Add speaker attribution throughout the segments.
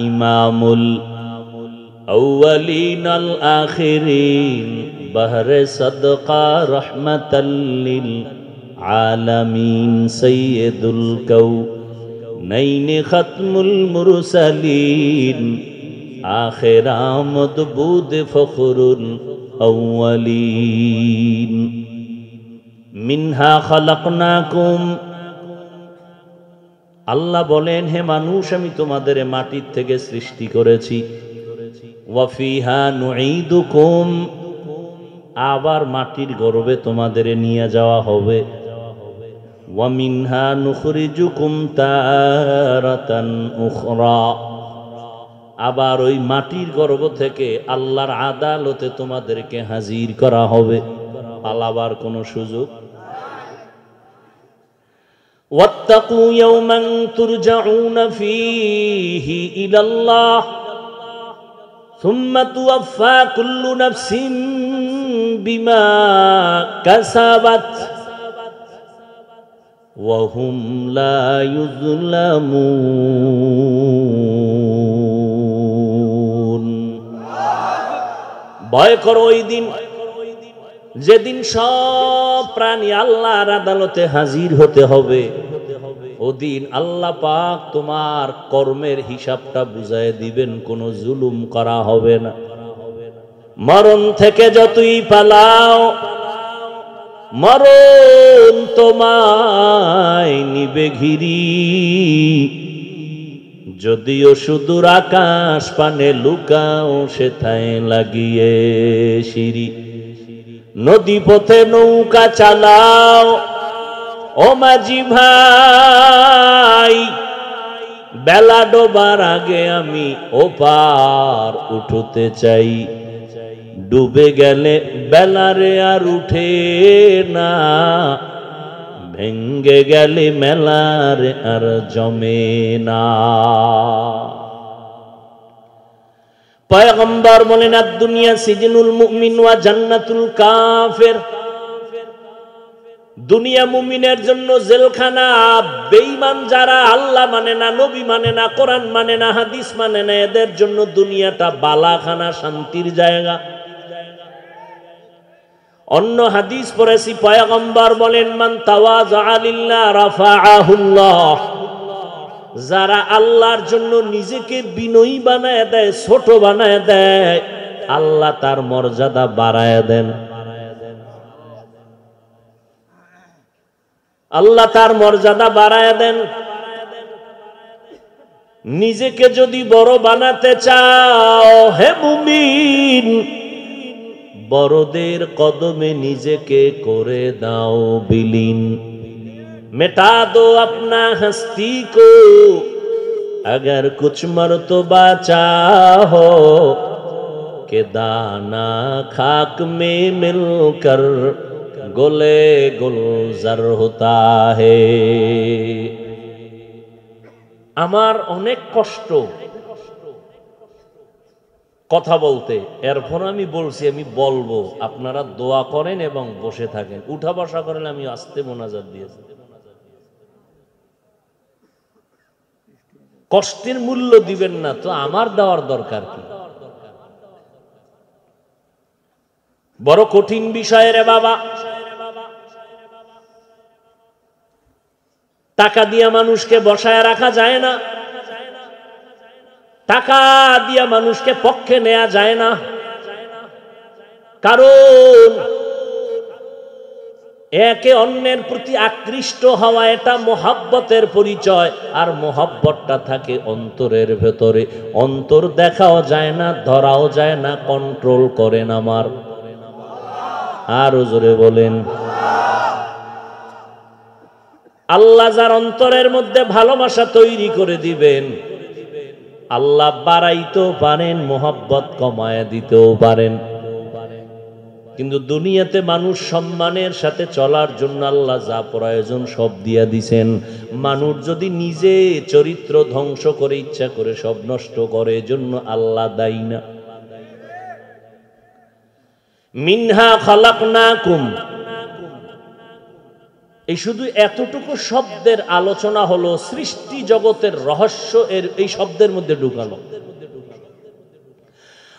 Speaker 1: ইমামুল আউয়ালিন আল আখিরিন বাহরে সদকা রহমাতাল লিল আলামিন সাইয়্যিদুল কাউনাইন খাতমুল মুরসালিন আখির আমদ বুদ ফখরুল আউয়ালিন মিনহা খালাকনাকুম। আল্লাহ বলেন, হে মানুষ, আমি তোমাদের মাটির থেকে সৃষ্টি করেছি। ওয়া ফিহা নুঈদুকুম, আবার মাটির গর্ভে তোমাদের নিয়ে যাওয়া হবে। ওয়া মিনহা নুখরিজুকুম তারাতান উখরা, আবার ওই মাটির গর্ভ থেকে আল্লাহর আদালতে তোমাদেরকে হাজির করা হবে। পালাবার কোনো সুযোগ। ওয়াত্তাকু ইয়াওমান তুরজাউনা ফীহি ইলাল্লাহ সুম্মা তুওয়াফা কুল্লু নাফসিন বিমা কাসাবাত ওয়া হুম লা ইউযলামুন। ভয় করো ওই দিন, যেদিন সব প্রাণী আল্লাহর আদালতে হাজির হতে হবে। ওদিন আল্লাহ পাক তোমার কর্মের হিসাবটা বুঝায় দিবেন, কোনো জুলুম করা হবে না। মরণ থেকে যতই পালাও, মরণ তোমায় নিবে ঘিরি। যদিও সুদূর আকাশ পানে লুকাও, সেথায় লাগিয়ে সিঁড়ি। নদী পথে নৌকা চালাও ও মাঝি ভাই, বেলা ডোবার আগে আমি ওপার উঠতে চাই। ডুবে গেলে বেলারে আর উঠে না, ভেঙ্গে গেলে মেলারে আর জমে না। পয়গম্বর বলেন, দুনিয়া সিজনুল মুমিন ওয়া জান্নাতুল কাফির। দুনিয়া মুমিনের জন্য জেলখানা, বেঈমান যারা আল্লাহ মানে না, নবী মানে না, কোরআন মানে না, হাদিস মানে না, এদের জন্য দুনিয়াটা বালাখানা, শান্তির জায়গা। অন্য হাদিস পড়েছি, পয়গম্বর বলেন, মান তাওয়াযা লিল্লাহ রাফাআহুল্লাহ। যারা আল্লাহর জন্য নিজেকে বিনয়ী বানায় দেয়, ছোট বানায় দেয়, আল্লাহ তার মর্যাদা বাড়ায় দেন। আল্লাহ তার মর্যাদা বাড়ায় দেন। নিজেকে যদি বড় বানাতে চাও হে মুমিন, বড়দের কদমে নিজেকে করে দাও বিলীন। मिटा दो अपना हस्ती को अगर कुछ मर्तबा चाहो कि दाना खाक में मिलकर गोले गुलजार होता है। আমার অনেক কষ্ট কথা বলতে, এরপর আমি বলছি আমি বলবো, আপনারা দোয়া করেন এবং বসে থাকেন। উঠা বসা করেন, আমি আস্তে মোনাজাত দিয়েছি। কষ্টের মূল্য দিবেন না তো আমার দেওয়ার দরকার কি? বড় কঠিন বিষয় রে বাবা। টাকা দিয়া মানুষকে বসায় রাখা যায় না, টাকা দিয়া মানুষকে পক্ষে নেওয়া যায় না, কারণ একে অন্যের প্রতি আকৃষ্ট হওয়া এটা মোহাব্বতের পরিচয়, আর মোহাব্বতটা থাকে অন্তরের ভেতরে। অন্তর দেখাও যায় না, ধরাও যায় না, কন্ট্রোল করেন আমার। আরো জোরে বলেন। আল্লাহ যার অন্তরের মধ্যে ভালোবাসা তৈরি করে দিবেন, আল্লাহ বাড়াইতেও পারেন, মোহাব্বত কমায় দিতেও পারেন। কিন্তু দুনিয়াতে মানুষ সম্মানের সাথে চলার জন্য আল্লাহ যা প্রয়োজন সব দিয়া দিছেন। মানুষ যদি নিজে চরিত্র ধ্বংস করে ইচ্ছা করে সব নষ্ট করে, এজন্য আল্লাহ দায়ী না। মিনহা খালাকনাকুম, এই শুধু এতটুকু শব্দের আলোচনা হলো, সৃষ্টি জগতের রহস্য এই শব্দের মধ্যে ঢুকানো।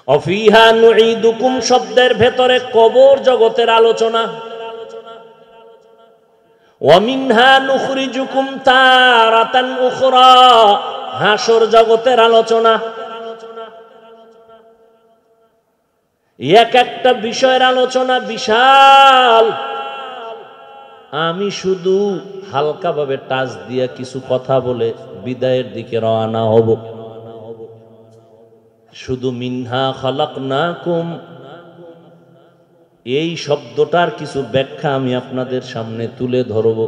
Speaker 1: অফিহা নুঈদুকুম শব্দের ভেতরে কবর জগতের আলোচনা, ওয়া মিনহা নুখরিজুকুম তারাতান উখরা হাসর জগতের আলোচনা। এক একটা বিষয়ের আলোচনা বিশাল। আমি শুধু হালকাভাবে টাচ দিয়ে কিছু কথা বলে বিদায়ের দিকে রওনা হব। শুধু মিনহা খালাকনাকুম এই শব্দটার কিছু ব্যাখ্যা আমি আপনাদের সামনে তুলে ধরব।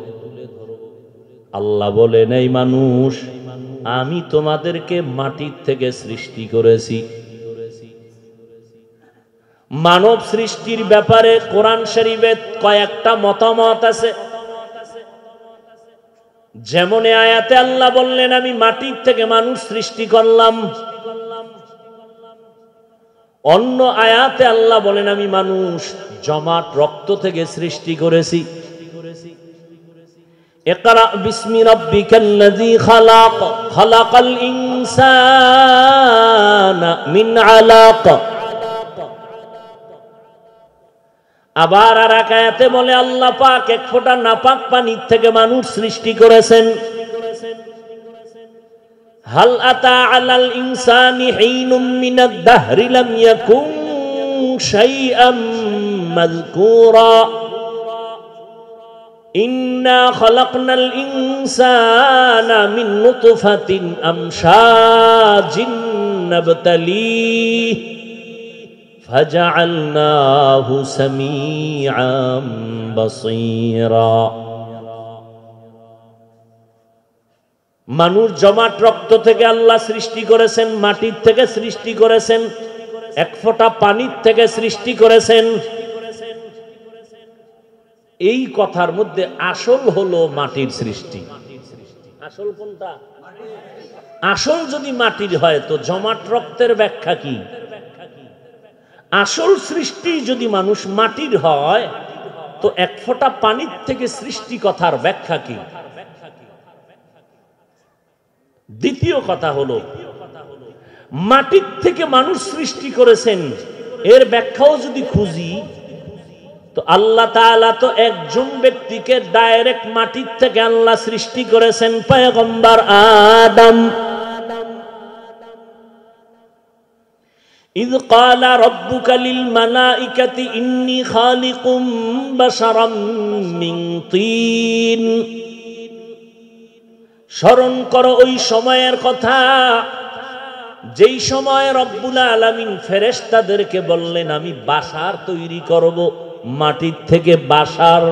Speaker 1: আল্লাহ বলেন, এই মানুষ, আমি তোমাদেরকে মাটির থেকে সৃষ্টি করেছি। মানব সৃষ্টির ব্যাপারে কোরআন শরীফে কয়েকটা মতামত আছে। যেমন আয়াতে আল্লাহ বললেন, আমি মাটির থেকে মানুষ সৃষ্টি করলাম। অন্য আয়াতে আল্লাহ বলেন, আমি মানুষ জমাট রক্ত থেকে সৃষ্টি করেছি। ইকরা বিসমি রাব্বিকাল্লাযী খালাক খালাকাল ইনসানা মিন আলাক। আবার আর এক আয়াতে বলে আল্লাহ পাক এক ফোঁটা নাপাক পানির থেকে মানুষ সৃষ্টি করেছেন। হাল আতা আলাল ইনসানি হিনুম মিনাদ দাহরি লাম ইয়াকুন শাইআম মাযকুরা ইন্না খালাকনাল ইনসানা মিন নুতফাতিন আমশাজিন নাবতালিহি ফাজআলনাহু সামিআম বাসীরা। মানুষ জমাট রক্ত থেকে আল্লাহ সৃষ্টি করেছেন, মাটির থেকে সৃষ্টি করেছেন, এক ফোঁটা পানির থেকে সৃষ্টি করেছেন। এই কথার মধ্যে আসল হলো মাটির সৃষ্টি। আসল কোনটা? আসল যদি মাটির হয় তো জমাট রক্তের ব্যাখ্যা কি? আসল সৃষ্টি যদি মানুষ মাটির হয় তো এক ফোঁটা পানির থেকে সৃষ্টি কথার ব্যাখ্যা কি? দ্বিতীয় কথা হলো, মাটির থেকে মানুষ সৃষ্টি করেছেন, এর ব্যাখ্যাও যদি খুঁজি তো আল্লাহ তাআলা তো একজন ব্যক্তিকে ডাইরেক্ট মাটির থেকে আল্লাহ সৃষ্টি করেছেন, পয়গম্বর আদম। ইয ক্বালা রাব্বুকা লিল মালাইকাতি ইন্নী খালিকুম বাশারাম মিন তিন। স্মরণ করো ওই সময়ের কথা, যেই সময় রব্বুল আলামিন ফেরেশতাদেরকে বললেন, আমি বাশার তৈরি করব মাটির থেকে। বাশার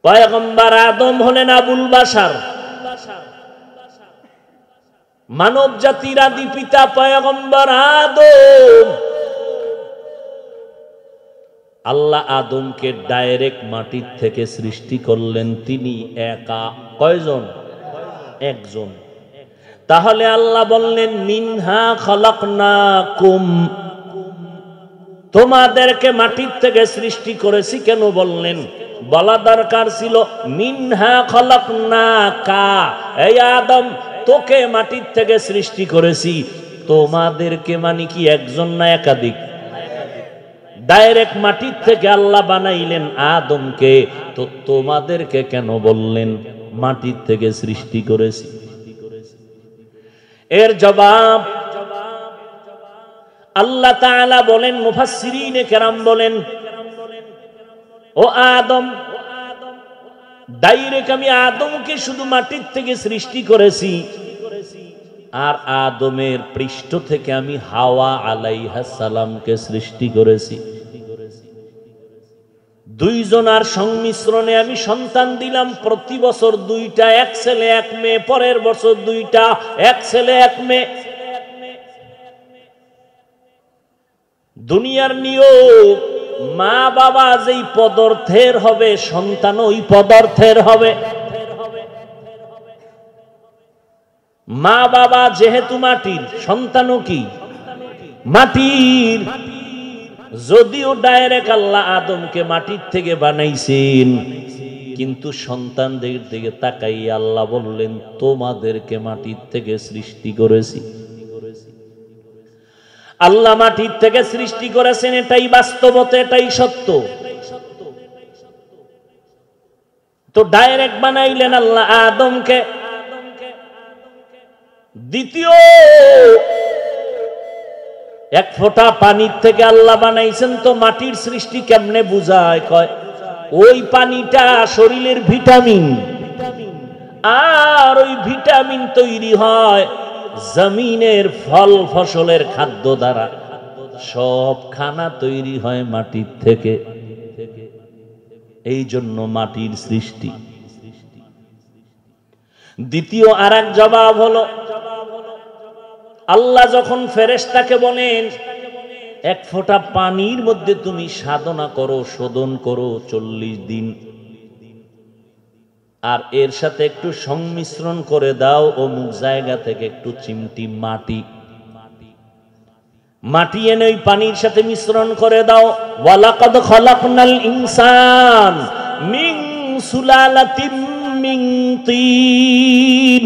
Speaker 1: পয়গম্বর আদম হলেন আবুল বাশার, মানব জাতির আদি পিতা পয়গম্বর আদম। আল্লাহ আদমকে ডাইরেক্ট মাটির থেকে সৃষ্টি করলেন, তিনি একা। কয়জন? একজন। তাহলে আল্লাহ বললেন, মিনহা খালাকনাকুম, তোমাদেরকে মাটির থেকে সৃষ্টি করেছি। কেন বললেন? বলা দরকার ছিল মিনহা খালাকনাকা, এই আদম তোকে মাটির থেকে সৃষ্টি করেছি। তোমাদেরকে মানে কি একজন না একাধিক? ডাইরেক্ট মাটির থেকে আল্লাহ বানাইলেন আদমকে, তো তোমাদেরকে কেন বললেন মাটির থেকে সৃষ্টি করেছি? এর জবাব আল্লাহ তাআলা বলেন, মুফাসসিরিনে কেরাম বলেন, ও আদম, ডাইরেক্ট আমি আদমকে শুধু মাটির থেকে সৃষ্টি করেছি, আর আদমের পৃষ্ঠ থেকে আমি হাওয়া আলাইহিস সালামকে সৃষ্টি করেছি। দুইজনার সংমিশ্রণে আমি সন্তান দিলাম। প্রতি বছর দুইটা, এক ছেলে এক মেয়ে। পরের বছর দুইটা, এক ছেলে এক মেয়ে। দুনিয়ার নিয়ম, মা বাবা যেই পদার্থের হবে সন্তান ওই পদার্থের হবে। মা বাবা যেহেতু মাটির, সন্তানও কি মাটির। যদিও ডাইরেক্ট আল্লাহ আদমকে মাটির থেকে বানাইছেন, কিন্তু সন্তানদের দিকে তাকাই আল্লাহ বললেন তোমাদেরকে মাটির থেকে সৃষ্টি করেছি। আল্লাহ মাটির থেকে সৃষ্টি করেছেন, এটাই বাস্তবতা, এটাই সত্য। তো ডাইরেক্ট বানাইলেন আল্লাহ আদমকে। দ্বিতীয়, এক ফোঁটা পানির থেকে আল্লাহ বানাইছেন, তো মাটির সৃষ্টি কেমনে বুঝায়? কয় ওই পানিটা শরীরের ভিটামিন, আর ওই ভিটামিন তৈরি হয় জমিনের ফল ফসলের খাদ্য দ্বারা। সব খানা তৈরি হয় মাটির থেকে, এই জন্য মাটির সৃষ্টি। দ্বিতীয় আর এক জবাব হলো, আল্লাহ যখন ফেরেশতাকে বলেন এক ফোঁটা পানির মধ্যে তুমি সাধনা করো, শোধন করো 40 দিন, আর এর সাথে একটু সংমিশ্রণ করে দাও অমুক জায়গা থেকে একটু চিমটি মাটি এনে ওই পানির সাথে মিশ্রণ করে দাও। ওয়ালাকাদ খালাকনাল ইনসান মিন সুলালাতিন মিন তিন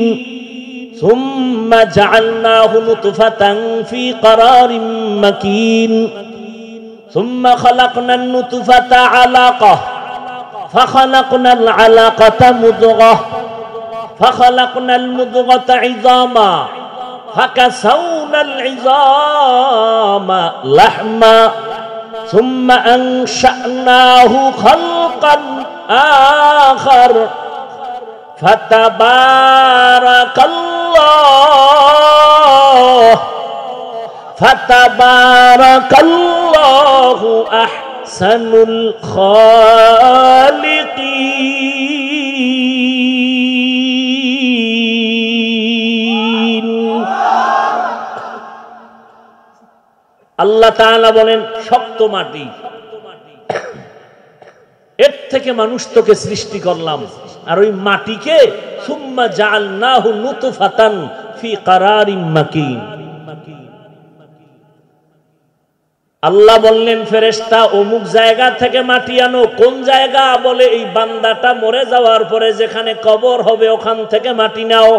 Speaker 1: সুম্মা জাআলনাহু নুতফাতান ফি ক্বারারিন মাকিন সুম্মা খালাকনান নুতফাতা আলাকাহ ফাখালাকনাল আলাকাতা মুদগাহ ফাখালাকনাল মুদগাতা ইযামা ফাকাসাউনাল ইযামা লাহমা সুম্মা আনশা'নাহু খালকান আখার ফাতাবারাকাল্লাহু আহসানুল খালিকিন। আল্লাহ তাআলা বলেন শক্ত মাটি, এর থেকে মানুষ তোকে সৃষ্টি করলাম, আর ওই মাটিকে সুম্মা জাআলনাহু নুতফাতান ফি ক্বারারিন মাকিন। আল্লাহ বললেন ফেরেশতা অমুক জায়গা থেকে মাটি আনো। কোন জায়গা? বলে এই বান্দাটা মরে যাওয়ার পরে যেখানে কবর হবে ওখান থেকে মাটি নাও।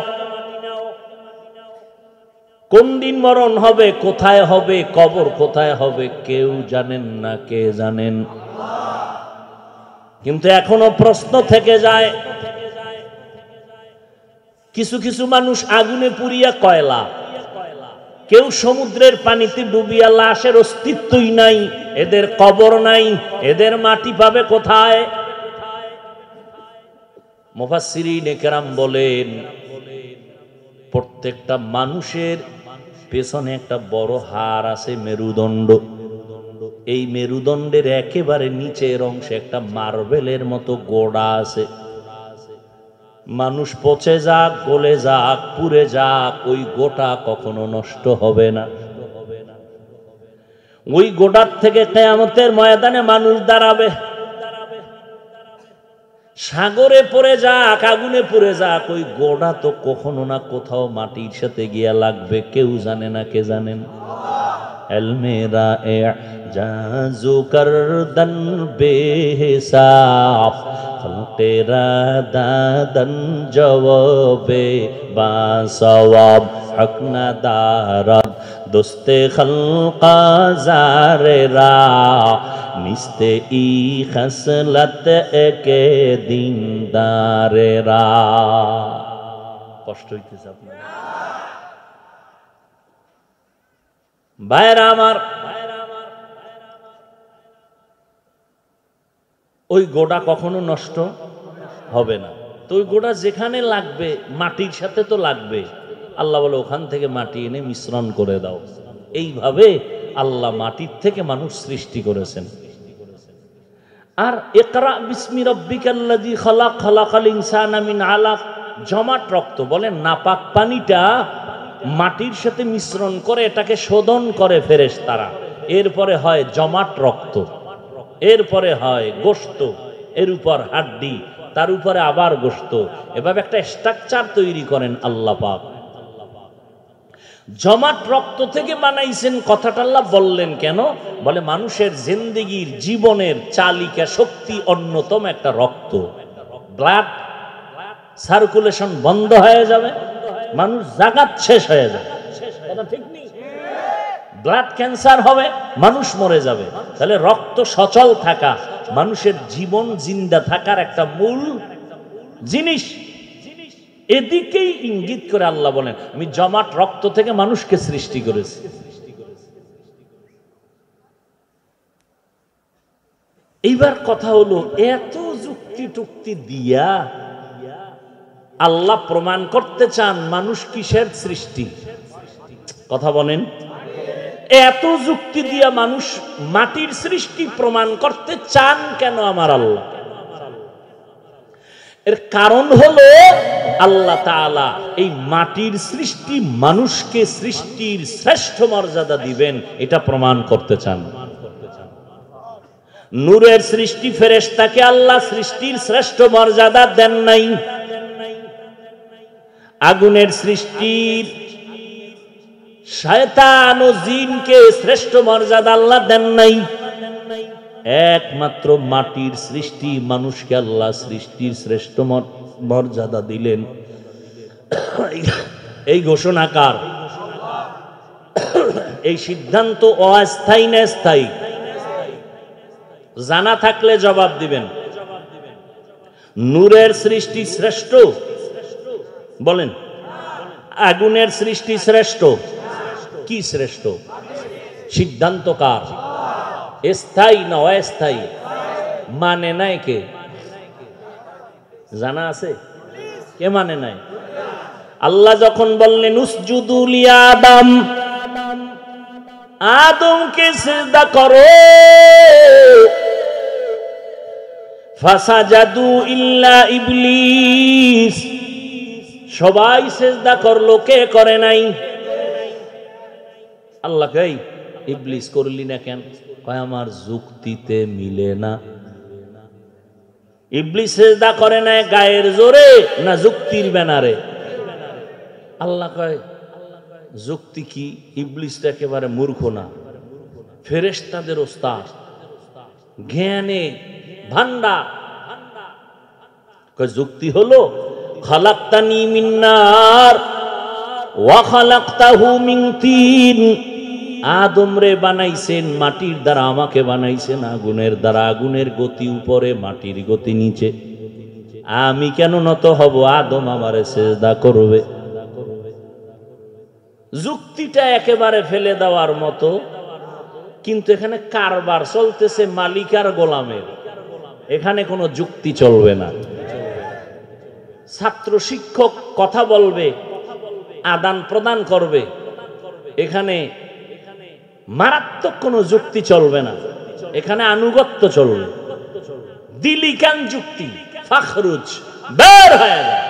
Speaker 1: কোন দিন মরণ হবে, কোথায় হবে, কবর কোথায় হবে কেউ জানেন না, কে জানেন? কিন্তু এখনো প্রশ্ন থেকে যায়, কিছু কিছু মানুষ আগুনে পুড়িয়া কয়লা, কেউ সমুদ্রের পানিতে ডুবিয়া, লাশের অস্তিত্বই নাই, এদের কবর নাই, এদের মাটি পাবে কোথায়? মুফাসসিরিনে কেরাম বলেন প্রত্যেকটা মানুষের পেছনে একটা বড় হাড় আছে, মেরুদণ্ড। এই মেরুদণ্ডের একেবারে নিচের অংশে একটা মার্বেলের মতো গোড়া আছে। মানুষ পচে যাক, গলে যাক, পুড়ে যাক, ওই গোটা কখনো নষ্ট হবে না। ওই গোটার থেকে কিয়ামতের ময়দানে মানুষ দাঁড়াবে। সাগরে পড়ে যাক, আগুনে পুড়ে যাক, ওই গোড়া তো কখনো না কোথাও মাটির সাথে গিয়া লাগবে, কেউ জানে না, কে জানেন? এলমেরা এজাজু করদন বেহিসাব খলকেরা দাদন জওয়াবে বাসওয়াব হক না দারদ দোস্তে খলকা জারেরা নিস্তে ই খসলত একে দিনদারেরা। কষ্ট হইতেছে আপনার ভাইরা আমার? ওই গোড়া কখনো নষ্ট হবে না। তো ওই গোড়া যেখানে লাগবে মাটির সাথে তো লাগবে। আল্লাহ বলে ওখান থেকে মাটি এনে মিশ্রণ করে দাও। এইভাবে আল্লাহ মাটির থেকে মানুষ সৃষ্টি করেছেন। আর ইকরা বিসমি রাব্বিকাল্লাযী খালাক খালাকাল ইনসানা মিন আলাক, জমাট রক্ত বলে নাপাক পানিটা মাটির সাথে মিশ্রণ করে এটাকে শোধন করে ফেরেশতারা, এরপরে হয় জমাট রক্ত, এরপরে হয় গোশত, এর উপর হাড্ডি, তার উপরে আবার গোশত, এভাবে একটা স্ট্রাকচার তৈরি করেন আল্লাহ পাক। জমাট রক্ত থেকে বানাইছেন, কথাটা আল্লাহ বললেন কেন? বলে মানুষের জিন্দেগির জীবনের চালিকা শক্তি অন্যতম একটা রক্ত। ব্লাড সার্কুলেশন বন্ধ হয়ে যাবে, মানুষ জাগাত শেষ হয়ে যাবে, কথা ঠিক নেই? ব্লাড ক্যান্সার হবে, মানুষ মরে যাবে। তাহলে রক্ত সচল থাকা মানুষের জীবন জিন্দা থাকার একটা মূল জিনিস। এদিকেই ইঙ্গিত করে আল্লাহ বলেন, আমি জমাট রক্ত থেকে মানুষকে সৃষ্টি করেছি। এইবার কথা হলো, এত যুক্তি টুক্তি দিয়া আল্লাহ প্রমাণ করতে চান মানুষ কিসের সৃষ্টি? কথা বলেন। এত যুক্তি দিয়া মানুষ মাটির সৃষ্টি প্রমাণ করতে চান কেন আমার আল্লাহ? এর কারণ হলো আল্লাহ তাআলা এই মাটির সৃষ্টি মানুষকে সৃষ্টির শ্রেষ্ঠ মর্যাদা দিবেন, এটা প্রমাণ করতে চান। নূরের সৃষ্টি ফেরেশতাকে আল্লাহ সৃষ্টির শ্রেষ্ঠ মর্যাদা দেন নাই। আগুনের সৃষ্টির শয়তান ও জিনকে শ্রেষ্ঠ মর্যাদা আল্লাহ দেন নাই। একমাত্র মাটির সৃষ্টি মানুষকে আল্লাহ সৃষ্টির শ্রেষ্ঠ মর্যাদা দিলেন। এই ঘোষণাকার, এই সিদ্ধান্ত অস্থায়ী না স্থায়ী? জানা থাকলে জবাব দিবেন। নূরের সৃষ্টি শ্রেষ্ঠ বলেন, আগুনের সৃষ্টি শ্রেষ্ঠ? কি শ্রেষ্ঠ? সিদ্ধান্ত কার? স্থায়ী না অস্থায়ী? মানে নাই কে? জানা আছে কে মানে নাই? আল্লাহ যখন বললেন উসজুদু লিআদম, আদমকে সিজদা করো, ফাসাজাদু ইল্লা ইবলিস, সবাই সিজদা করলো, কে করে নাই? আল্লাহ কই ইবলিস করলি না কেন? কয় আমার যুক্তিতে মিলে না। ইবলিস সিজদা করে না গায়ের জোরে না যুক্তির ব্যানারে? আল্লাহ কয় যুক্তি কি? ইবলিসটা একেবারে মূর্খ না, ফেরেশতাদের ওস্তাদ, জ্ঞানে ভান্ডার। কয় যুক্তি হলো খালাকতানি মিন নার ওয়া খালাকতাহু মিন তিন, আদম রে বানাইছেন মাটির দ্বারা, আমাকে বানাইছেন আগুনের দ্বারা। আগুনের গতি উপরে, মাটির গতি নিচে। আমি কেন নত হব? আদম আমারে সিজদা করবে। যুক্তিটা একেবারে ফেলে দেওয়ার মতো, কিন্তু এখানে কারবার চলতেছে মালিক আর গোলামের, এখানে কোনো যুক্তি চলবে না। ছাত্র শিক্ষক কথা বলবে, আদান প্রদান করবে, এখানে মারাত্মক কোনো যুক্তি চলবে না, এখানে আনুগত্য চলবে। দিলিকান যুক্তি, ফাখরুজ, বের হয়ে যায়।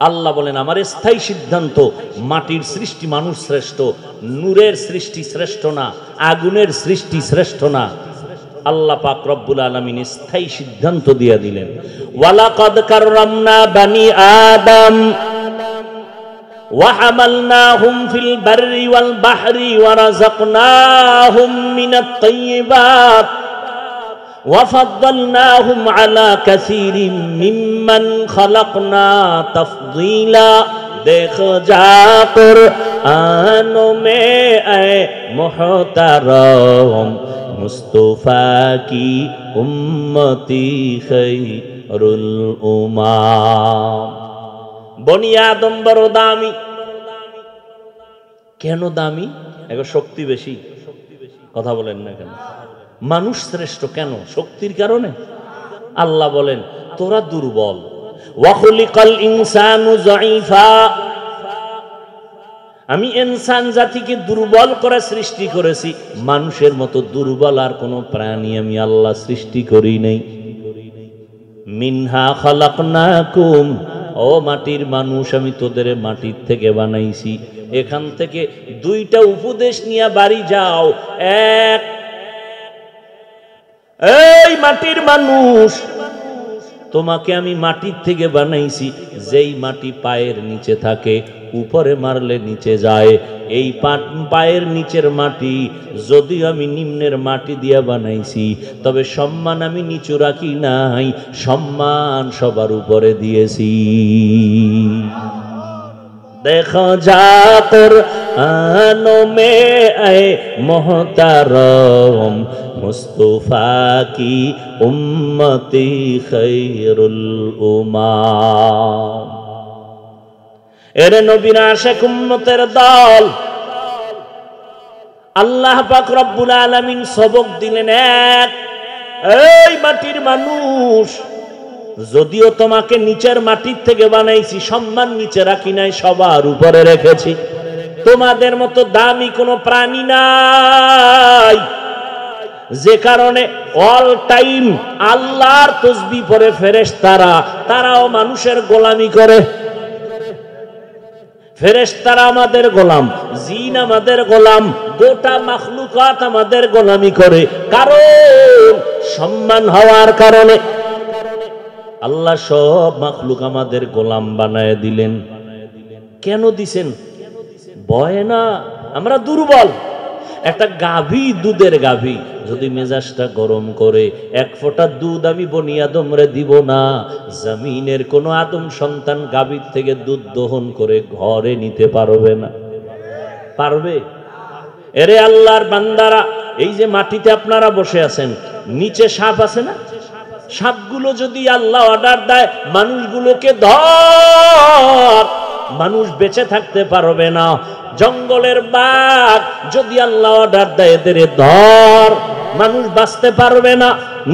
Speaker 1: আল্লাহ বলেন আমার স্থায়ী সিদ্ধান্ত, মাটির সৃষ্টি মানুষ শ্রেষ্ঠ, নূরের সৃষ্টি শ্রেষ্ঠ না, আগুনের সৃষ্টি শ্রেষ্ঠ না। আল্লাহ পাক রব্বুল আলামিন স্থায়ী সিদ্ধান্ত দিয়ে দিলেন, ওয়ালাকাদ কাররামনা বানি আদম ওয়া হামালনাহুম ফিল বাররি ওয়াল বাহরি ওয়া রাযাকনাহুম মিনাত তাইয়্যিবাত ওয়া ফাদ্দালনাহুম আলা কাসীরিম মিম্মান খালাকনা তাফদীলা। দেখো যা কুরআন মে আয়ে মুহতারাম মুস্তাফা কি উম্মতি খায়রুল উমাম। বনি আদম বড় দামি। কেন দামি? এবার শক্তি বেশি, কথা বলেন না কেন? মানুষ শ্রেষ্ঠ কেন? শক্তির কারণে। আল্লাহ বলেন তোরা দুর্বল। ওয়া খুলিকাল ইনসানু যায়ীফা, আমি ইনসান জাতিকে দুর্বল করে সৃষ্টি করেছি। মানুষের মতো দুর্বল আর কোন প্রাণী আমি আল্লাহ সৃষ্টি করি নাই। মিনহা খালাকনাকুম, ও মাটির মানুষ আমি তোদের মাটির থেকে বানাইছি। এখান থেকে দুইটা উপদেশ নিয়ে বাড়ি যাও। এক, এই মাটির মানুষ, তোমাকে আমি মাটির থেকে বানাইছি, যেই মাটি পায়ের নিচে থাকে উপরে মারলে নিচে যায়। এই পায়ের নিচের মাটি যদি আমি নিম্নের মাটি দিয়া বানাইছি, তবে সম্মান আমি নিচু রাখি নাই, সম্মান সবার উপরে দিয়েছি। देखो जा कुरानों में ऐ मोहतरम मुस्तफा की उम्मती खैरुल उम्माम। एरे नबीर आशिक उम्मतेर दल আল্লাহ পাক রব্বুল আলামিন সবক দিলেন এক, এই মাটির মানুষ, যদিও তোমাকে নিচের মাটির থেকে বানাইছি, সম্মান নিচে রাখি নাই, সবার উপরে রেখেছি। তোমাদের মতো দামি কোনো প্রাণী নাই, যে কারণে অল টাইম আল্লাহর তাসবিহ পড়ে ফেরেশতারা, তারাও মানুষের গোলামি করে। ফেরেশতারা আমাদের গোলাম, জিন আমাদের গোলাম, গোটা মাখলুকাত আমাদের গোলামি করে। কারণ সম্মান হওয়ার কারণে আল্লাহ সব মাখলুক আমাদের গোলাম বানায় দিলেন। কেন দিছেন? ভয় না, আমরা দুর্বল। একটা গাভী, দুধের গাভী যদি মেজাজটা গরম করে, এক ফোঁটা দুধ আমি বনি আদমরে দিব না। জমিনের কোনো আদম সন্তান গাভীর থেকে দুধ দহন করে ঘরে নিতে পারবে না। পারবে? এরে আল্লাহর বান্দারা, এই যে মাটিতে আপনারা বসে আছেন, নিচে সাপ আছে না? সাপগুলো যদি আল্লাহ অর্ডার দেয় মানুষগুলোকে ধর, মানুষ বেঁচে থাকতে পারবে না। জঙ্গলের বাঘ যদি আল্লাহ অর্ডার দেয় এদের ধর, মানুষ বাঁচতে পারবে না।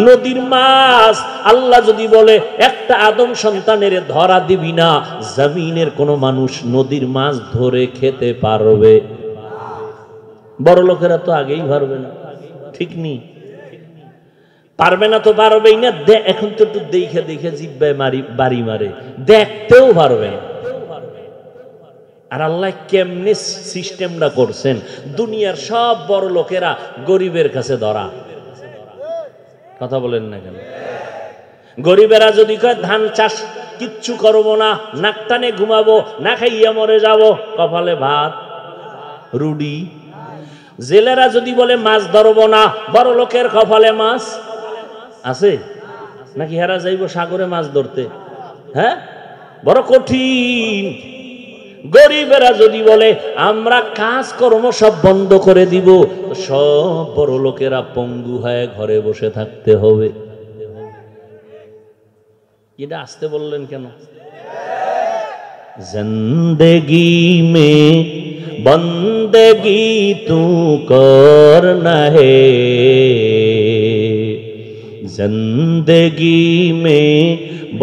Speaker 1: নদীর মাছ আল্লাহ যদি বলে একটা আদম সন্তানের ধরা দিবি না, জমিনের কোনো মানুষ নদীর মাছ ধরে খেতে পারবে? বড় লোকেরা তো আগেই পারবে না, ঠিক নেই? পারবে না তো পারবেই না। এখন তো একটু দেখে দেখে জিব্বায় বাড়ি মারে, দেখতেও পারবে না। আর আল্লাহ কেমনে সিস্টেমটা করছেন, দুনিয়ার সব বড় লোকেরা গরিবের কাছে ধরা। কথা বলেন না কেন? গরিবেরা যদি কয় ধান চাষ কিচ্ছু করবো না, নাক টানে ঘুমাবো, না খাইয়া মরে যাব, কপালে ভাত রুডি। জেলেরা যদি বলে মাছ ধরবো না, বড় লোকের কপালে মাছ আছে নাকি? হেরা যাইব সাগরে মাছ ধরতে? হ্যাঁ, বড় কঠিন। গরিবেরা যদি বলে আমরা কাজ কর্ম সব বন্ধ করে দিব, সব বড় লোকেরা পঙ্গু হয়ে ঘরে বসে থাকতে হবে। এটা আসতে বললেন কেন? জিন্দেগি মে বন্দেগি তু করনা হে, जिंदगी में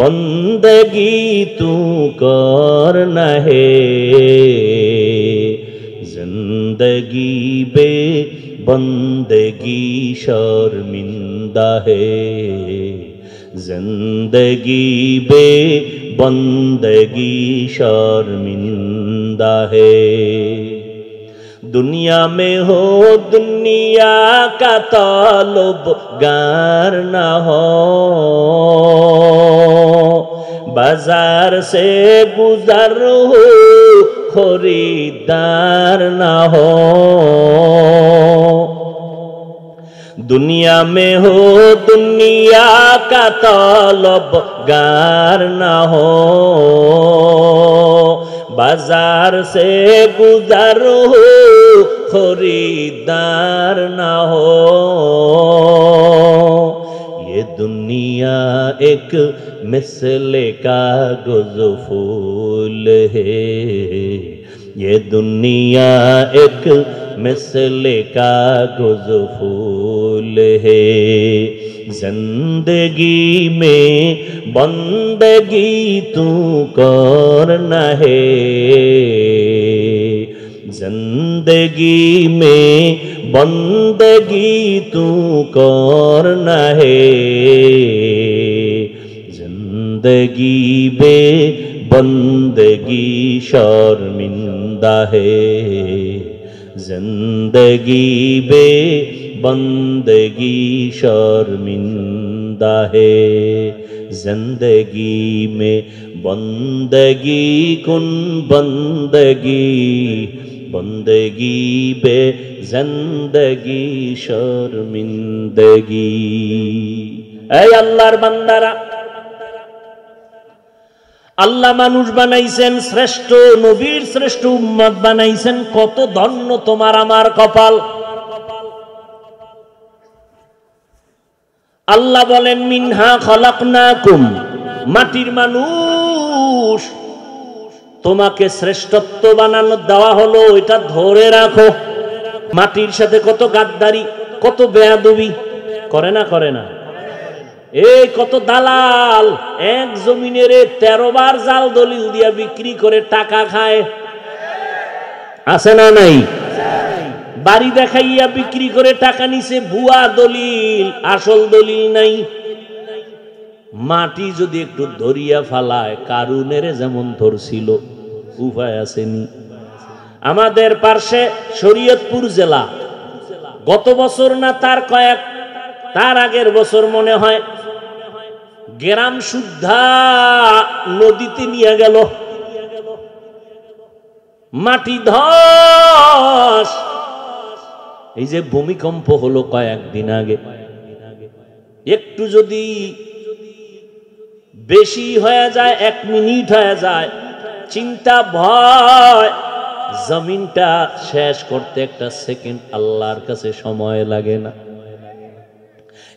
Speaker 1: बंदगी तू करना है, जिंदगी बे बंदगी शर्मिंदा है, जिंदगी बे बंदगी शर्मिंदा है। दुनिया में हो दुनिया का ताल्लुबगार न हो, बाजार से गुजर हो खरीदार न हो। दुनिया में हो दुनिया का ताल्लुबगार न हो, बाजार से गुजर हो खरीदार ना हो। ये दुनिया एक मिसले कागज फूल है, ये दुनिया एक मिसले कागज फूल है। जिंदगी में बंदगी तू करना है, जिंदगी में बंदगी तू करना है, जिंदगी बे बंदगी शर्मिंदा है, जिंदगी बे बंदगी शर्मिंदा है, जिंदगी में বন্দগি কুন বন্দগি, বন্দগি বে জিন্দগি শর্মিন্দগি। এই আল্লাহর বান্দারা, আল্লাহ মানুষ বানাইছেন, শ্রেষ্ঠ নবীর শ্রেষ্ঠ উম্মত বানাইছেন, কত ধন্য তোমার আমার কপাল। আল্লাহ বলেন মিনহা খলাকনাকুম, মাটির মানুষ তোমাকে শ্রেষ্ঠত্ব বানানো দেওয়া হলো, এটা ধরে রাখো। মাটির সাথে কত গাদ্দারি, কত বেয়াদবি করে না করে না? এই কত দালাল এক জমিনের 13 বার জাল দলিল দিয়া বিক্রি করে টাকা খায়, আছে না নাই? বাড়ি দেখাইয়া বিক্রি করে টাকা নিছে, ভুয়া দলিল, আসল দলিল নাই। মাটি যদি একটু ধরিয়া ফালায়, কারুনের যেমন ধরছিল, উপায় আসেনি। আমাদের পার্শ্বে শরীয়তপুর জেলা, গত বছর না তার আগের বছর মনে হয়, গ্রাম শুদ্ধা নদীতে নিয়ে গেল, মাটি ধস। এই যে ভূমিকম্প হলো কয়েকদিন আগে, একটু যদি বেশি হয়ে যায়, 1 মিনিট হয়ে যায়, চিন্তা ভয়, জমিনটা শেষ করতে 1 সেকেন্ড আল্লাহর কাছে সময় লাগে না।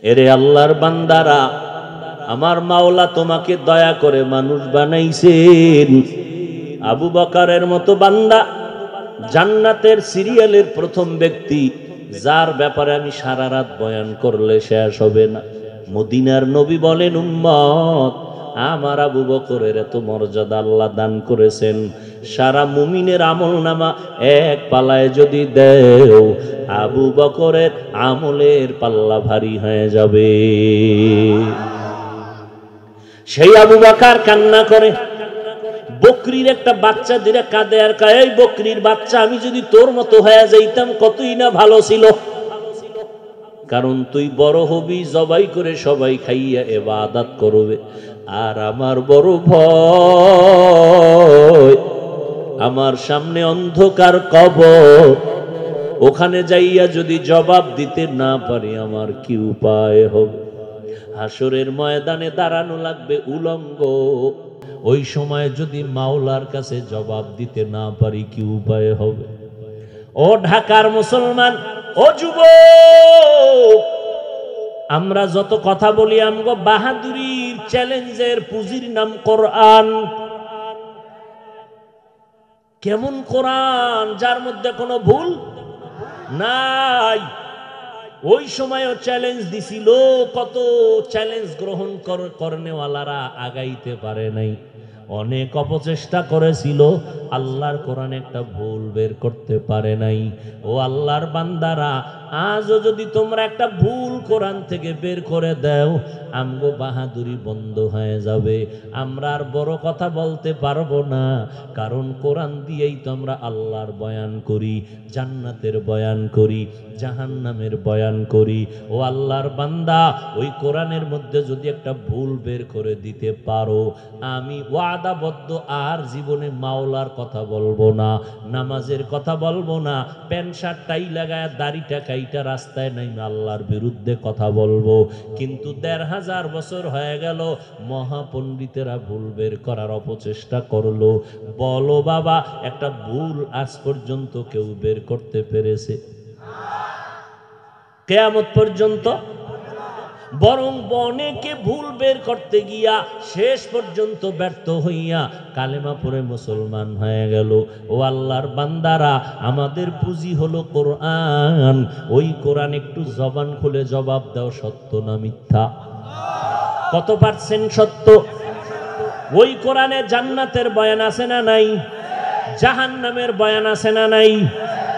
Speaker 1: এরে আল্লাহর বান্দারা, আমার মাওলা তোমাকে দয়া করে মানুষ বানাইছেন। আবু বকরের মতো বান্দা, জান্নাতের সিরিয়ালের প্রথম ব্যক্তি, যার ব্যাপারে আমি সারা রাত বয়ান করলে শেষ হবে না। মদিনার নবী বলেন, উম্মত, আমার আবু বকরের এত মর্যাদা আল্লাহ দান করেছেন, সারা মুমিনের আমল নামা এক পালায় যদি দেও, আবু বকরের আমলের পাল্লা ভারী হয়ে যাবে। সেই আবু বকর কান্না করে, বকরির একটা বাচ্চা দিলে কাঁদে আর কয়, এই বকরির বাচ্চা, আমি যদি তোর মতো হয়ে যাইতাম কতই না ভালো ছিল। কারণ তুই বড় হবি, জবাই করে সবাই খাইয়া ইবাদত করবে। আর আমার বড় ভয়, আমার সামনে অন্ধকার কবর, ওখানে যাইয়া যদি জবাব দিতে না পারি আমার কি উপায় হবে? হাসরের ময়দানে দাঁড়ানো লাগবে উলঙ্গ, ওই সময় যদি মাওলার কাছে জবাব দিতে না পারি কি উপায় হবে? ও ঢাকার মুসলমান, ও যুবক, আমরা যত কথা বলি আমগো বাহাদুরির চ্যালেঞ্জের পুঁজির নাম কোরআন। কেমন কোরআন, যার মধ্যে কোনো ভুল নাই। ওই সময়ও চ্যালেঞ্জ দিছিল, কত চ্যালেঞ্জ গ্রহণ করনেওয়ালারা আগাইতে পারে নাই, অনেক অপচেষ্টা করেছিল, আল্লাহর কোরআনে একটা ভুল বের করতে পারে নাই। ও আল্লাহর বান্দারা, আজও যদি তোমরা একটা ভুল কোরআন থেকে বের করে দাও, আমগো বাহাদুরি বন্ধ হয়ে যাবে, আমরা আর বড় কথা বলতে পারবো না। কারণ কোরআন দিয়েই তো আমরা আল্লাহর বয়ান করি, জান্নাতের বয়ান করি, জাহান্নামের বয়ান করি। ও আল্লাহর বান্দা, ওই কোরআনের মধ্যে যদি একটা ভুল বের করে দিতে পারো, আমি ওয়াদাবদ্ধ আর জীবনে মাওলার কথা বলবো না, নামাজের কথা বলবো না, প্যান্ট শার্ট টাই লাগায় দাড়িটা কাইটা রাস্তায় নাই আল্লাহর বিরুদ্ধে কথা বলবো। কিন্তু ১৫০০ বছর হয়ে গেল, মহাপণ্ডিতেরা ভুল বের করার অপচেষ্টা করলো। বলো বাবা, একটা ভুল আজ পর্যন্ত কেউ বের করতে পেরেছে? কিয়ামত পর্যন্ত? বরং অনেকে ভুল বের করতে গিয়া শেষ পর্যন্ত ব্যর্থ হইয়া কালেমা পড়ে মুসলমান হয়ে গেল। ও আল্লাহর বান্দারা, আমাদের পুঁজি হলো কোরআন। ওই কোরআন একটু জবান খুলে জবাব দাও, সত্য না মিথ্যা? কত পার্সেন্ট সত্য? ওই কোরআনে জান্নাতের বয়ান আছে না নাই? জাহান্নামের বয়ান আছে না নাই?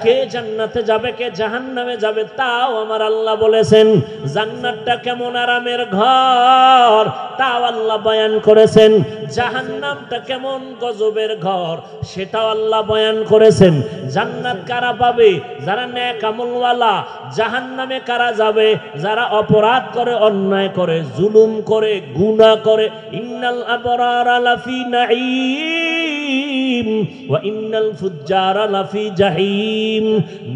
Speaker 1: কে জান্নাতে যাবে কে জাহান্নামে যাবে তাও আমার আল্লাহ বলেছেন। জান্নাতটা কেমন আরামের ঘর তাও আল্লাহ বয়ান করেছেন। জাহান্নামটা কেমন গজবের ঘর সেটাও আল্লাহ বয়ান করেছেন। জান্নাত কারা পাবে? যারা নেক আমলওয়ালা। জাহান্নামে কারা যাবে? যারা অপরাধ করে, অন্যায় করে, জুলুম করে, গুনাহ করে। ইন্নাল আবরারা লাফি নাঈম ওয়া ইন্নাল ফুজ্জারা লাফি জাহিম।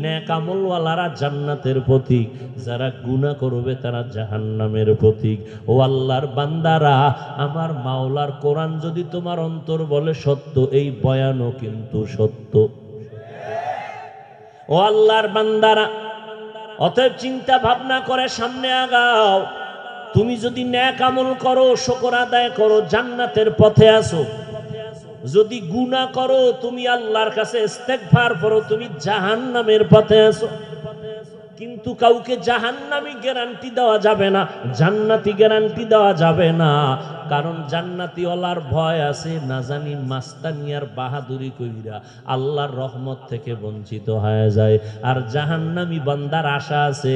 Speaker 1: নেক আমলওয়ালারা জান্নাতের পথিক, যারা গুনাহ করবে তারা জাহান্নামের পথিক। ও আল্লাহর বান্দারা, আমার মাওলার কোরআন যদি তোমার অন্তর বলে সত্য, এই বয়ানও কিন্তু সত্য। ও আল্লাহর বান্দারা, অতএব চিন্তা ভাবনা করে সামনে আগাও। তুমি যদি নেক আমল করো, শুকর আদায় করো, জান্নাতের পথে আসো। যদি গুনাহ করো, তুমি আল্লাহর কাছে ইস্তেগফার করো, তুমি জাহান্নামের পথে আসো। কিন্তু কাউকে জাহান্নামী গ্যারান্টি দেওয়া যাবে না, জান্নাতি গ্যারান্টি দেওয়া যাবে না। কারণ জান্নাতি ওয়ালার ভয় আছে, না জানি মাস্তানিয়ার বাহাদুরি কইরা আল্লাহর রহমত থেকে বঞ্চিত হয়ে যায়। আর জাহান্নামী বান্দার আশা আছে,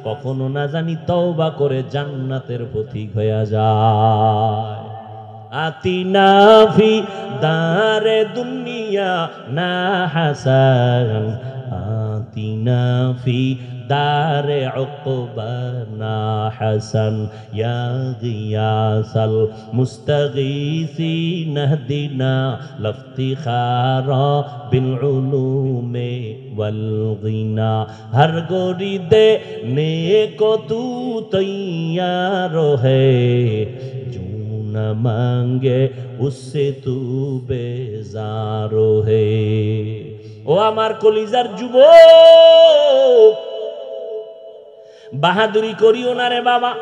Speaker 1: কখনো না জানি তওবা করে জান্নাতের পথিক হয়ে যায়। আতিনা ফি দারে দুনিয়া না হাসান, আতিনা ফি দারে উকবানা হাসান, ইয়া গিয়াসাল মুস্তাগীসিন ইহদিনা লাফতিখারা বিল উলুমে ওয়াল গিনা। হর গরিদে নেকো তু তৈয়ার হে, न मांगे उससे तू बेजार है। ও আমার কলিজার যুবক, বাহাদুরি করিও না রে বাবা,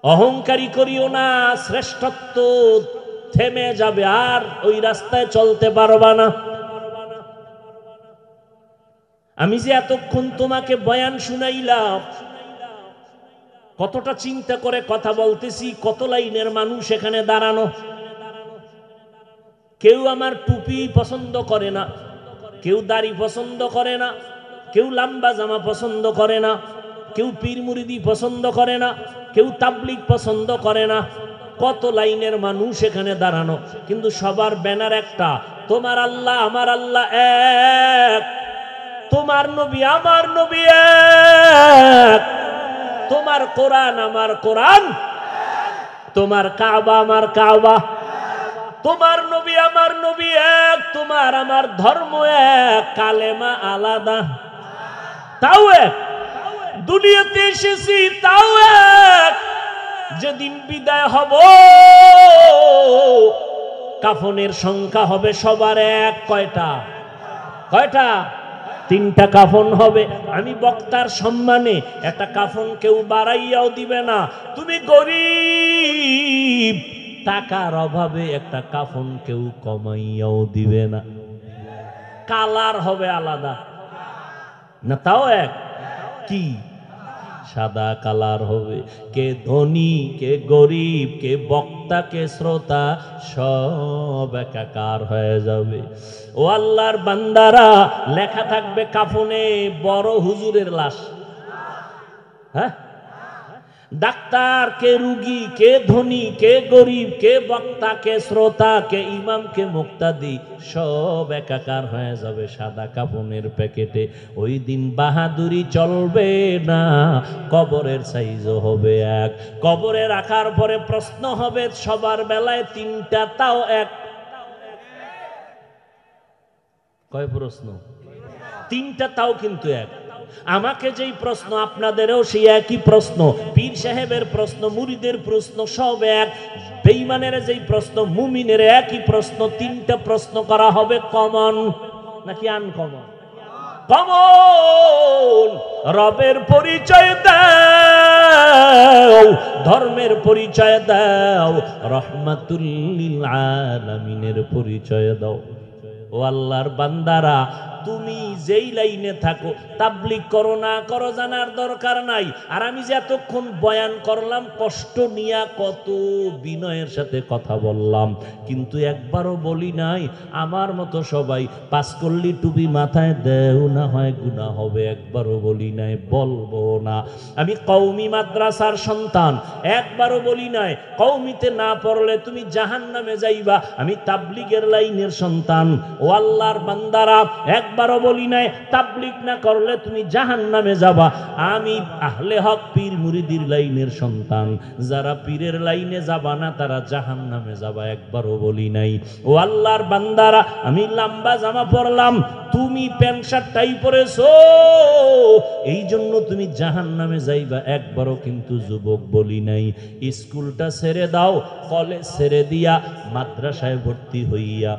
Speaker 1: অহংকারী করিও না। শ্রেষ্ঠত্ব থেমে যাবে, আর ওই রাস্তায় চলতে পারবা না। আমি যে এতক্ষণ তোমাকে বয়ান শুনাইলাম, কতটা চিন্তা করে কথা বলতেছি, কত লাইনের মানুষ এখানে দাঁড়ানো। কেউ আমার টুপি পছন্দ করে না, কেউ দাড়ি পছন্দ করে না, কেউ লম্বা জামা পছন্দ করে না, কেউ পীর মুরিদি পছন্দ করে না, কেউ তাবলিগ পছন্দ করে না। কত লাইনের মানুষ এখানে দাঁড়ানো, কিন্তু সবার ব্যানার একটা, তোমার আল্লাহ আমার আল্লাহ এক, তোমার নবী আমার নবী এক, তোমার কোরআন আমার কোরআন, তোমার কাবা আমার কাবা, তোমার নবী আমার নবী এক, তোমার আমার ধর্ম এক, কালেমা আলাদা তাও এক, দুনিয়াতে এসেছি তাও এক। যেদিন বিদায় হব, কাফনের সংখ্যা হবে সবার এক। কয়টা? কয়টা? 3টা কাফন হবে। আমি বক্তার সম্মানে একটা কাফন কেউ বাড়াইয়াও দিবে না। তুমি গরিব, টাকার অভাবে একটা কাফন কেউ কমাইয়াও দিবে না। কালার হবে আলাদা না, তাও এক। কি? সাদা কালার হবে। কে ধনী, কে গরিব, কে বক্তা, কে শ্রোতা, সব একাকার হয়ে যাবে। ও আল্লাহর বান্দারা, লেখা থাকবে কাফনে বড় হুজুরের লাশ। হ্যাঁ, ডাক্তার, কে রুগী, কে ধনী, কে গরিব, কে বক্তা, কে শ্রোতা, কে ইমাম, কে মুক্তাদি, সব একাকার হয়ে যাবে সাদা কাফনের প্যাকেটে। ওই দিন বাহাদুরি চলবে না, কবরের সাইজও হবে এক। কবরে রাখার পরে প্রশ্ন হবে সবার বেলায় 3টা, তাও এক। কয় প্রশ্ন? 3টা, তাও কিন্তু এক। আমাকে যেই প্রশ্ন, আপনাদেরও সেই একই প্রশ্ন। পীর সাহেবের প্রশ্ন, মুরিদের প্রশ্ন, সব এক। বেঈমানের যেই প্রশ্ন, মুমিনের একই প্রশ্ন। 3টা প্রশ্ন করা হবে। কমন নাকি আনকমন? কমন। রবের পরিচয় দাও, ধর্মের পরিচয় দাও, রহমাতুল লিল আলামিনের পরিচয় দাও। ও আল্লাহর বান্দারা, তুমি যেই লাইনে থাকো, তাবলীগ করো না করো জানার দরকার নাই। আর আমি যে এতক্ষণ বয়ান করলাম কষ্ট নিয়া, কত বিনয়ের সাথে কথা বললাম, কিন্তু একবারও বলি নাই আমার মতো সবাই পাঁচকল্লি টুপি মাথায় দেও না হয় গুনাহ হবে, একবারও বলি নাই, বলবো না। আমি কওমি মাদ্রাসার সন্তান, একবারও বলি নাই কওমিতে না পড়লে তুমি জাহান্নামে যাইবা। আমি তাবলীগের লাইনের সন্তান, ও আল্লাহর বান্দারা, একবারও বলি নাই তাবলীগ না করলে তুমি জাহান্নামে যাবা। আমি আহলে হক পীর মুরিদির লাইনের সন্তান, যারা পীরের লাইনে যাবা না তারা জাহান্নামে যাবা, একবারও বলি নাই। ও আল্লাহর বান্দারা, আমি লম্বা জামা পরলাম, তুমি প্যান্ট শার্ট টাই পরেছো, এই জন্য তুমি জাহান্নামে যাইবা, একবারও কিন্তু যুবক বলি নাই। স্কুলটা ছেড়ে দাও, কলেজ ছেড়ে দিয়া মাদ্রাসায় ভর্তি হইয়া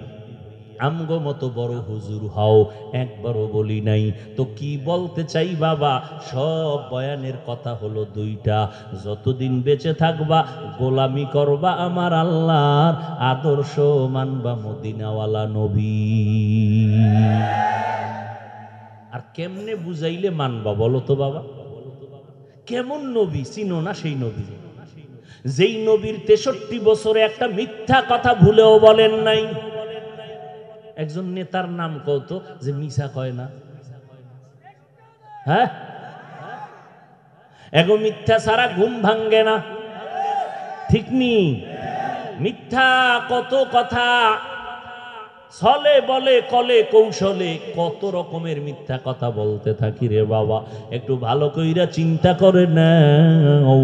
Speaker 1: আমগো মতো বড় হুজুর হও, একবারও বলি নাই। তো কি বলতে চাই বাবা, সব বয়ানের কথা হলো দুইটা, যতদিন বেঁচে থাকবা গোলামি করবা আমার আল্লাহর, আদর্শ মানবা মদিনাওয়ালা নবী। আর কেমনে বুঝাইলে মানবা বলো তো বাবা? কেমন নবী চিনো না? সেই নবী যেই নবীর 63 বছরে একটা মিথ্যা কথা ভুলেও বলেন নাই। একজন নেতার নাম কত যে মিছা কয় না? হ্যাঁ, এগো মিথ্যা ছাড়া ঘুম ভাঙ্গে না, ঠিক নি? মিথ্যা কত কথা ছলে বলে কলে কৌশলে, কত রকমের মিথ্যা কথা বলতে থাকি রে বাবা। একটু ভালো কইরা চিন্তা করে নাও,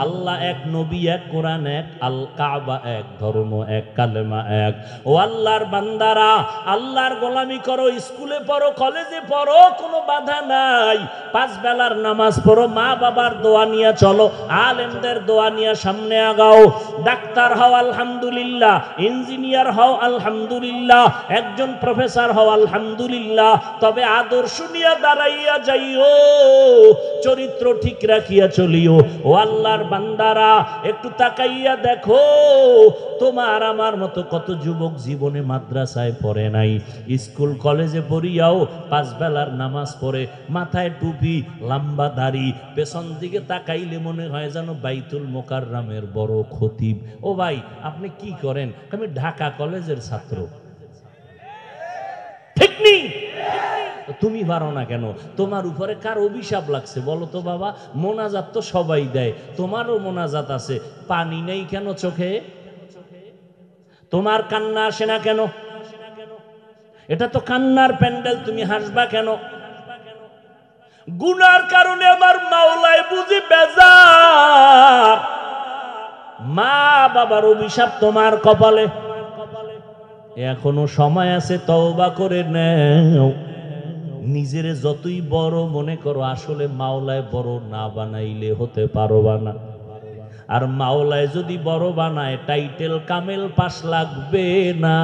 Speaker 1: আল্লাহ এক, নবী এক, কোরআন এক, আল কাবা এক, ধর্ম এক, কালেমা এক। ও আল্লাহর বান্দারা, আল্লাহর গোলামি করো, স্কুলে পড়ো, কলেজে পড়ো, কোনো বাধা নাই। 5 বেলার নামাজ পড়ো, মা বাবার দোয়া নিয়ে চলো, আলেমদের দোয়া নিয়ে সামনে আগাও। ডাক্তার হও আলহামদুলিল্লাহ, ইঞ্জিনিয়ার হও আলহামদুলিল্লাহ, একজন প্রফেসর হও আলহামদুলিল্লাহ, তবে আদর্শ নিয়ে দাঁড়াইয়া যাইও, চরিত্র ঠিক রাখিয়া চলিও। ও আল্লাহর বান্দারা, একটু তাকাইয়া দেখো, তোমার আমার মতো কত যুবক জীবনে মাদ্রাসায় পড়ে নাই, স্কুল কলেজে পড়িয়াও 5 বেলার নামাজ পড়ে, মাথায় টুপি, লম্বা দাড়ি, পেছন দিকে তাকাইলে মনে হয় যেন বাইতুল মোকাররমের বড় খতিব। ও ভাই, আপনি কি করেন? আমি ঢাকা কলেজের ছাত্র। ঠিক নেই? তুমি পারো না কেন? তোমার উপরে কার অভিশাপ লাগছে বলো তো বাবা? মোনাজাত তো সবাই দেয়, তোমারও মোনাজাত আছে, পানি নেই কেন চোখে? তোমার কান্না আসে না কেন? এটা তো কান্নার প্যান্ডেল, তুমি হাসবা কেন? গুনার কারণে আমার মাওলায় বুঝি বেজার, মা বাবার অভিশাপ তোমার কপালে। এখনো সময় আছে, তওবা করে নাও। নিজেরে যতই বড় মনে করো, আসলে মাওলায় বড় না বানাইলে হতে পারবা না। আর মাওলায় যদি বড় বানায়, টাইটেল কামেল পাশ লাগবে না।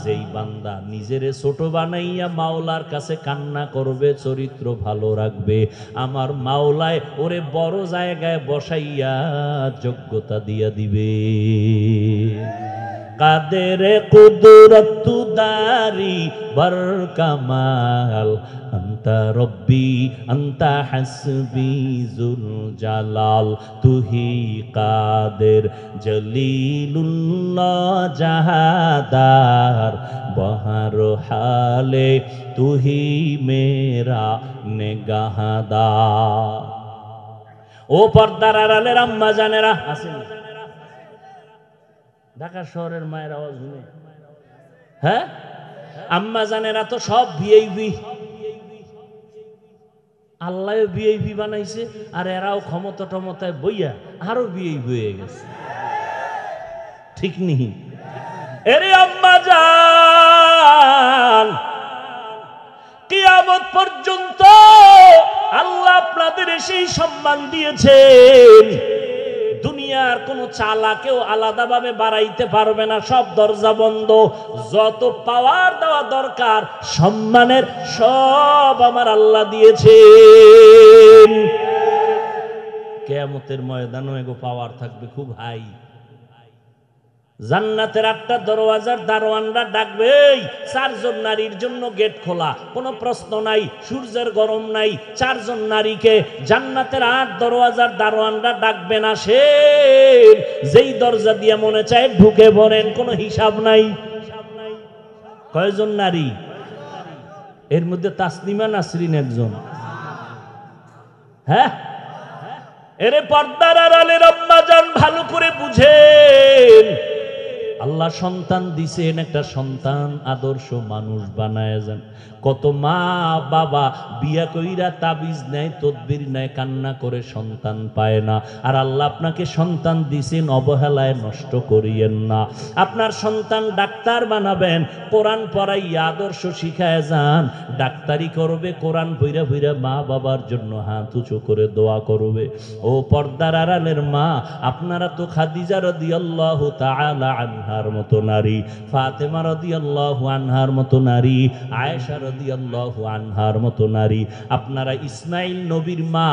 Speaker 1: যেই বান্দা নিজেরে ছোট বানাইয়া মাওলার কাছে কান্না করবে, চরিত্র ভালো রাখবে, আমার মাওলায় ওরে বড় জায়গায় বসাইয়া যোগ্যতা দিয়া দিবে। কাদের কুদরত দারি বর কামাল, আন্তা রব্বি আন্তা হাসবি জুল জালাল, তুহি কাদের জলিলুল্লাহ জাহাদার, বহর হালে তুহি মেরা নেগাহদার। ও পর্দার আড়ালের আম্মা জানেরা আছেন? ঢাকা শহরের মায়ের আওয়াজ শুনে, হ্যাঁ, আম্মা জানেরা তো সব ভিআইপি। আল্লাহ ভিআইপি বানাইছে, আর এরাও ক্ষমতা টমতায় বইয়া আরো ভিআইপি হয়ে গেছে, ঠিক নেই? এরে আম্মা জান, কিয়ামত পর্যন্ত আল্লাহ আপনাদের সেই সম্মান দিয়েছেন, দুনিয়ার কোন চালাকেও আলাদাভাবে বাড়াইতে পারবে না, সব দরজা বন্ধ। যত পাওয়ার দেওয়া দরকার সম্মানের, সব আমার আল্লাহ দিয়েছেন। কিয়ামতের ময়দানে এগো পাওয়ার থাকবে খুব হাই। জান্নাতের 8টা দরওয়াজার দারোয়ানরা ডাকবে, 4 জন নারীর জন্য গেট খোলা, কোনো প্রশ্ন নাই, সূর্যের গরম নাই, 4 জন নারীকে জান্নাতের 8 দরওয়াজার দারোয়ানরা ডাকবে না, সে যেই দরজা দিয়ে মনে চায় ঢুকে পড়েন, কোনো হিসাব নাই। কয়জন নারী? এর মধ্যে তাসলিমা নাসরিন একজন। হ্যাঁ, এরে পর্দার আড়ালের আম্মা জান ভালো করে বুঝেন, আল্লাহ সন্তান দিছেন, একটা সন্তান আদর্শ মানুষ বানায় যান। কত মা বাবা বিয়া কইরা তাবিজ নেয়, তদবির নেয়, কান্না করে সন্তান পায় না। আর আল্লাহ আপনাকে সন্তান দিছেন, অবহেলায় নষ্ট করিয়েন না। আপনার সন্তান ডাক্তার বানাবেন, কোরআন পড়াইয়া আদর্শ শিখায় যান। ডাক্তারি করবে, কোরআন পইরা পইরা মা বাবার জন্য হাত উঁচু করে দোয়া করবে। ও পর্দার আড়ালের মা, আপনারা তো খাদিজা রাদিয়াল্লাহু তাআলা আনহার মতো নারী, ফাতেমা রাদিয়াল্লাহু আনহার মতো নারী, আয়েশা রাদিয়াল্লাহু আনহার মতো নারী, আপনারা ইসমাইল নবীর মা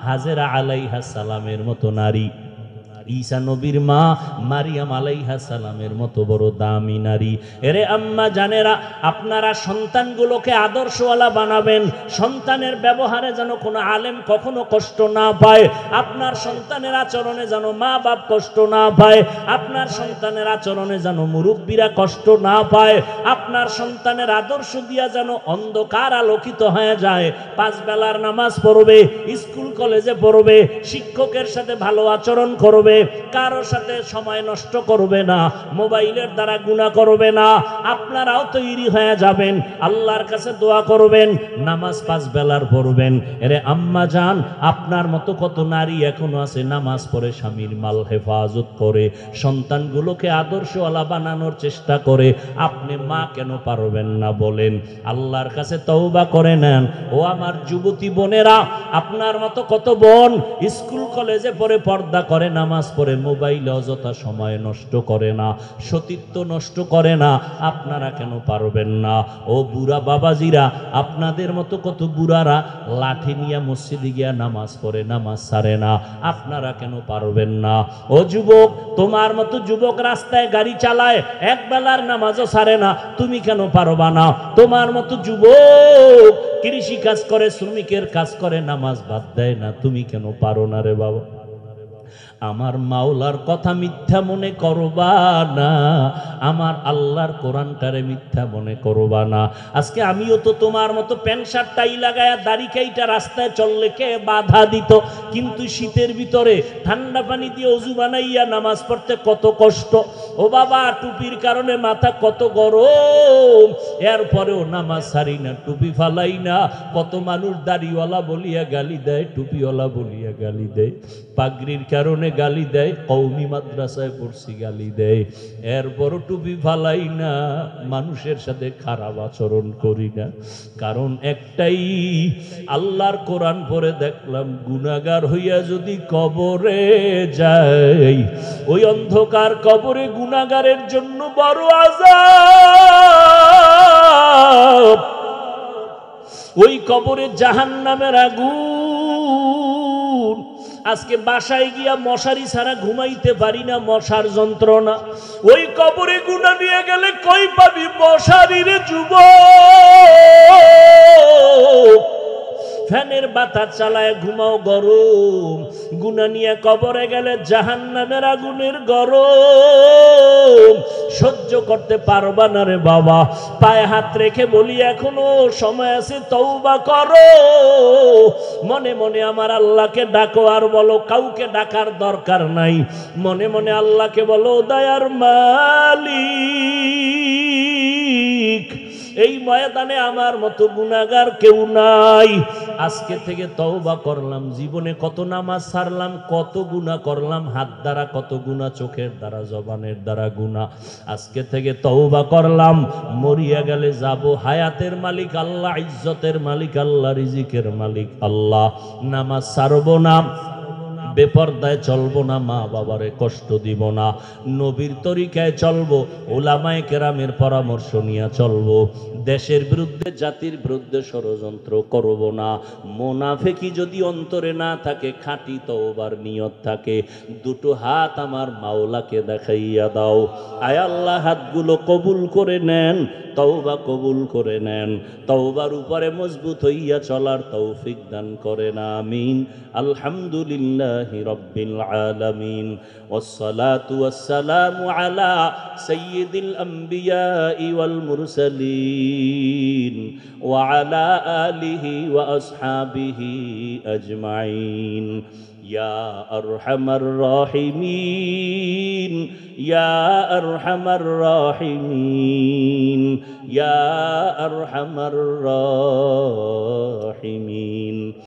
Speaker 1: হাজেরা আলাইহাস সালামের মতো নারী, ঈসা নবীর মা মারিয়াম আলাইহাস সালামের মতো বড় দামি নারী। এরে আম্মা জানেরা, আপনারা সন্তানগুলোকে আদর্শওয়ালা বানাবেন। সন্তানের ব্যবহারে যেন কোনো আলেম কখনো কষ্ট না পায়, আপনার সন্তানের আচরণে যেন মা বাপ কষ্ট না পায়, আপনার সন্তানের আচরণে যেন মুরব্বীরা কষ্ট না পায়, আপনার সন্তানের আদর্শ দিয়া যেন অন্ধকার আলোকিত হয়ে যায়। 5 বেলার নামাজ পড়বে, স্কুল কলেজে পড়বে, শিক্ষকের সাথে ভালো আচরণ করবে, কারোর সাথে সময় নষ্ট করবে না, মোবাইলের দ্বারা গুনাহ করবে না। আপনারাও তৈরি হয়ে যাবেন, আল্লাহর কাছে দোয়া করবেন, নামাজ 5 বেলার পড়বেন। এরে আম্মা জান, আপনার মতো কত নারী এখনো আছে নামাজ পড়ে, স্বামীর মাল হেফাজত করে, সন্তানগুলোকে আদর্শওয়ালা বানানোর চেষ্টা করে। আপনি মা কেন পারবেন না বলেন? আল্লাহর কাছে তওবা করে নেন। ও আমার যুবতী বোনেরা, আপনার মতো কত বোন স্কুল কলেজে পড়ে, পর্দা করে, নামাজ পড়ে, মোবাইলে অযথা সময় নষ্ট করে না, সতীত্ব নষ্ট করে না। আপনারা কেন পারবেন না? ও বুড়া বাবাজিরা, আপনাদের মতো কত বুড়ারা লাঠি নিয়ে মসজিদে গিয়া নামাজ পড়ে, নামাজ ছাড়ে না। আপনারা কেন পারবেন না? ও যুবক, তোমার মতো যুবক রাস্তায় গাড়ি চালায়, এক বেলার নামাজও ছাড়ে না, তুমি কেন পারবা না? তোমার মতো যুবক কৃষি কাজ করে, শ্রমিকের কাজ করে, নামাজ বাদ দেয় না, তুমি কেন পারো না রে বাবা? আমার মাওলার কথা মিথ্যা মনে করবা না, আমার আল্লাহর কোরআনটারে মিথ্যা মনে করবা না। আজকে আমিও তো তোমার মতো প্যান্ট শার্ট টাই লাগায়া দাড়ি কাইটা রাস্তায় চললে কে বাধা দিত, কিন্তু শীতের ভিতরে ঠান্ডা পানি দিয়ে ওযু বানাইয়া নামাজ পড়তে কত কষ্ট। ও বাবা, টুপির কারণে মাথা কত গরম, এরপরেও নামাজ ছাড়ি না, টুপি ফালাই না। কত মানুষ দাড়িওয়ালা বলিয়া গালি দেয়, টুপিওয়ালা বলিয়া গালি দেয়, পাগড়ির কারণে গালি দেয়, কওমি মাদ্রাসায় পড়ছি গালি দেয়, এরপরও টুপি ফালাই না, মানুষের সাথে খারাপ আচরণ করি না। কারণ একটাই, আল্লাহর কোরআন পড়ে দেখলাম, গুনাহগার হইয়া যদি কবরে যাই, ওই অন্ধকার কবরে গুনাহগারের জন্য বড় আযাব, ওই কবরে জাহান্নামের আগুন। আজকে বাসায় গিয়া মশারি ছাড়া ঘুমাইতে পারি না, মশার যন্ত্রণা। ওই কবরে গুনাহ নিয়ে গেলে কই পাবি মশারি রে যুবক? ফ্যানের বাতাস চালায় ঘুমাও, গরম। গুনাহ নিয়ে কবরে গেলে জাহান্নামের আগুনের গরম সহ্য করতে পারবা না রে বাবা। পায়ে হাত রেখে বলি, এখনো সময় আছে, তওবা করো। মনে মনে আমার আল্লাহকে ডাকো, আর বলো কাউকে ডাকার দরকার নাই। মনে মনে আল্লাহকে বলো, দয়ার মালিক, এই ময়দানে আমার মতো গুনাহগার কেউ নাই। আজকে থেকে তওবা করলাম। জীবনে কত নামাজ ছাড়লাম, কত গুনাহ করলাম, হাত দ্বারা কত গুনাহ, চোখের দ্বারা, জবানের দ্বারা গুনাহ। আজকে থেকে তওবা করলাম। মরিয়া গেলে যাব, হায়াতের মালিক আল্লাহ, ইজ্জতের মালিক আল্লাহ, রিজিকের মালিক আল্লাহ। নামাজ ছাড়বো না, বেপরদায় চলবো না, মা বাবারে কষ্ট দিব না, নবীর তরিকায় চলবো, উলামায়ে কেরামের পরামর্শ নিয়ে চলবো, দেশের বিরুদ্ধে, জাতির বিরুদ্ধে ষড়যন্ত্র করব না। মুনাফিকি যদি অন্তরে না থাকে, খাঁটি তওবার নিয়ত থাকে, দুটো হাত আমার মাওলাকে দেখাইয়া দাও। আয় আল্লাহ, হাতগুলো কবুল করে নেন, তওবা কবুল করে নেন, তওবার উপরে মজবুত হইয়া চলার তৌফিক দান করেন, আমিন। আলহামদুলিল্লাহি রাব্বিল আলামিন, ওয়াসসালাতু ওয়াসসালামু আলা সাইয়্যিদিল আম্বিয়াই ওয়াল মুরসালিন ওয়া আলা আলিহি ওয়া আসহাবিহি আজমাইন। ইয়া আরহামার রাহিমিন, ইয়া আরহামার রাহিমিন, ইয়া আরহামার রাহিমিন।